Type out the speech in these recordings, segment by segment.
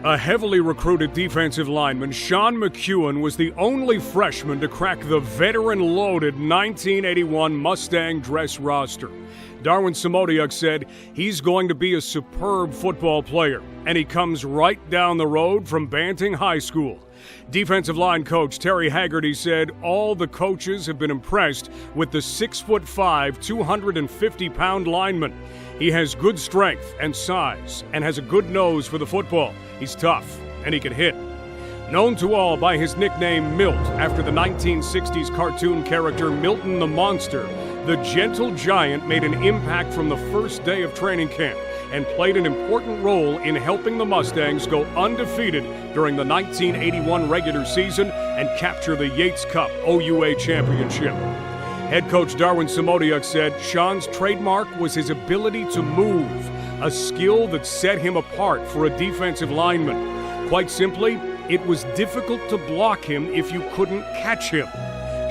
A heavily recruited defensive lineman, Sean McKeown was the only freshman to crack the veteran-loaded 1981 Mustang dress roster. Darwin Samodiuk said he's going to be a superb football player, and he comes right down the road from Banting High School. Defensive line coach Terry Haggerty said all the coaches have been impressed with the 6'5", 250-pound lineman. He has good strength and size and has a good nose for the football. He's tough and he can hit. Known to all by his nickname Milt after the 1960s cartoon character Milton the Monster, the gentle giant made an impact from the first day of training camp and played an important role in helping the Mustangs go undefeated during the 1981 regular season and capture the Yates Cup OUA championship. Head coach Darwin Samodiuk said Sean's trademark was his ability to move, a skill that set him apart for a defensive lineman. Quite simply, it was difficult to block him if you couldn't catch him.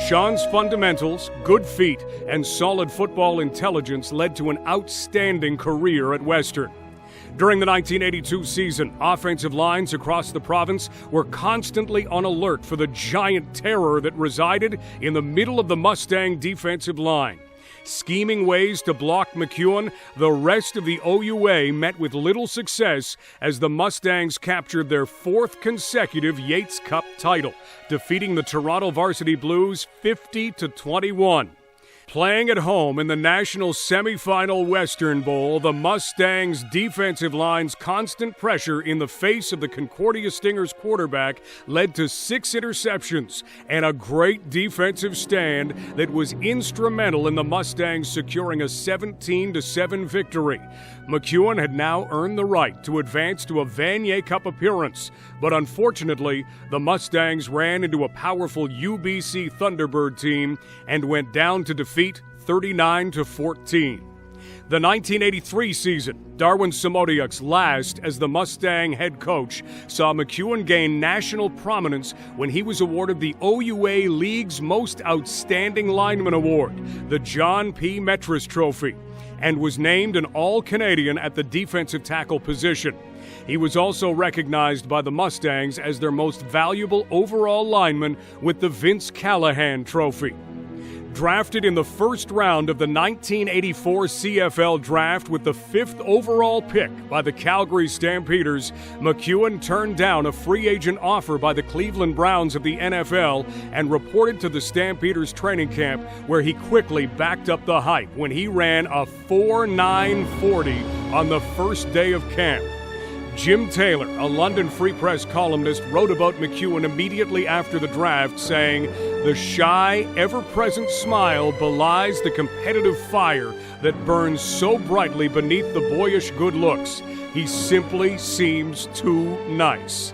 Sean's fundamentals, good feet, and solid football intelligence led to an outstanding career at Western. During the 1982 season, offensive lines across the province were constantly on alert for the giant terror that resided in the middle of the Mustang defensive line. Scheming ways to block McKeown, the rest of the OUA met with little success as the Mustangs captured their fourth consecutive Yates Cup title, defeating the Toronto Varsity Blues 50-21. Playing at home in the national semifinal Western Bowl, the Mustangs' defensive line's constant pressure in the face of the Concordia Stingers quarterback led to 6 interceptions and a great defensive stand that was instrumental in the Mustangs securing a 17-7 victory. McKeown had now earned the right to advance to a Vanier Cup appearance, but unfortunately, the Mustangs ran into a powerful UBC Thunderbird team and went down to defeat 39-14. The 1983 season, Darwin Samodiuk's last as the Mustang head coach, saw McKeown gain national prominence when he was awarded the OUA League's Most Outstanding Lineman Award, the John P. Metris Trophy, and was named an All-Canadian at the defensive tackle position. He was also recognized by the Mustangs as their most valuable overall lineman with the Vince Callahan Trophy. Drafted in the first round of the 1984 CFL Draft with the 5th overall pick by the Calgary Stampeders, McKeown turned down a free agent offer by the Cleveland Browns of the NFL and reported to the Stampeders training camp, where he quickly backed up the hype when he ran a 4.940 on the first day of camp. Jim Taylor, a London Free Press columnist, wrote about McKeown immediately after the draft, saying, "The shy, ever-present smile belies the competitive fire that burns so brightly beneath the boyish good looks. He simply seems too nice."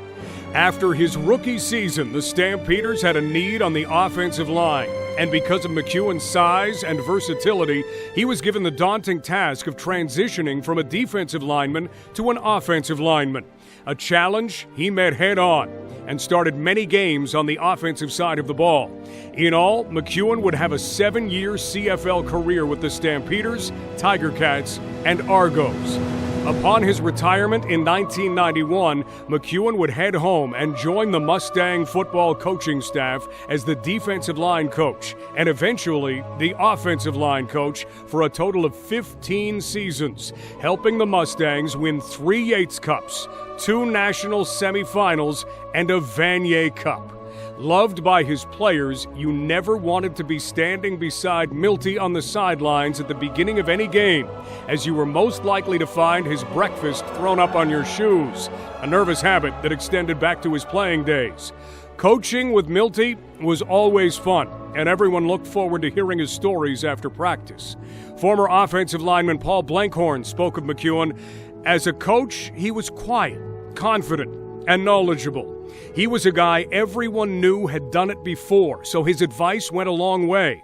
After his rookie season, the Stampeders had a need on the offensive line, and because of McKeown's size and versatility, he was given the daunting task of transitioning from a defensive lineman to an offensive lineman, a challenge he met head-on and started many games on the offensive side of the ball. In all, McKeown would have a 7-year CFL career with the Stampeders, Tiger Cats, and Argos. Upon his retirement in 1991, McKeown would head home and join the Mustang football coaching staff as the defensive line coach and eventually the offensive line coach for a total of 15 seasons, helping the Mustangs win 3 Yates Cups, 2 national semifinals, and a Vanier Cup. Loved by his players, you never wanted to be standing beside Milty on the sidelines at the beginning of any game, as you were most likely to find his breakfast thrown up on your shoes, a nervous habit that extended back to his playing days. Coaching with Milty was always fun, and everyone looked forward to hearing his stories after practice. Former offensive lineman Paul Blankhorn spoke of McKeown. As a coach, he was quiet, confident, and knowledgeable. He was a guy everyone knew had done it before, so his advice went a long way.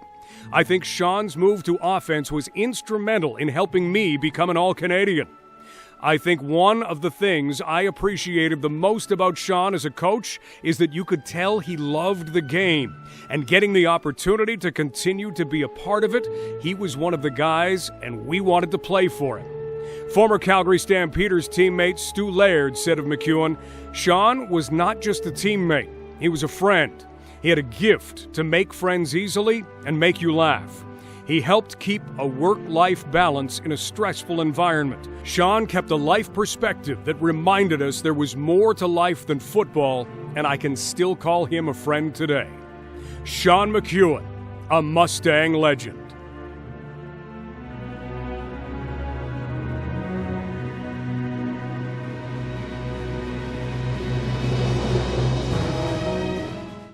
I think Sean's move to offense was instrumental in helping me become an All-Canadian. I think one of the things I appreciated the most about Sean as a coach is that you could tell he loved the game, and getting the opportunity to continue to be a part of it, he was one of the guys, and we wanted to play for him. Former Calgary Stampeders teammate Stu Laird said of McKeown, "Sean was not just a teammate, he was a friend. He had a gift to make friends easily and make you laugh. He helped keep a work-life balance in a stressful environment. Sean kept a life perspective that reminded us there was more to life than football, and I can still call him a friend today." Sean McKeown, a Mustang legend.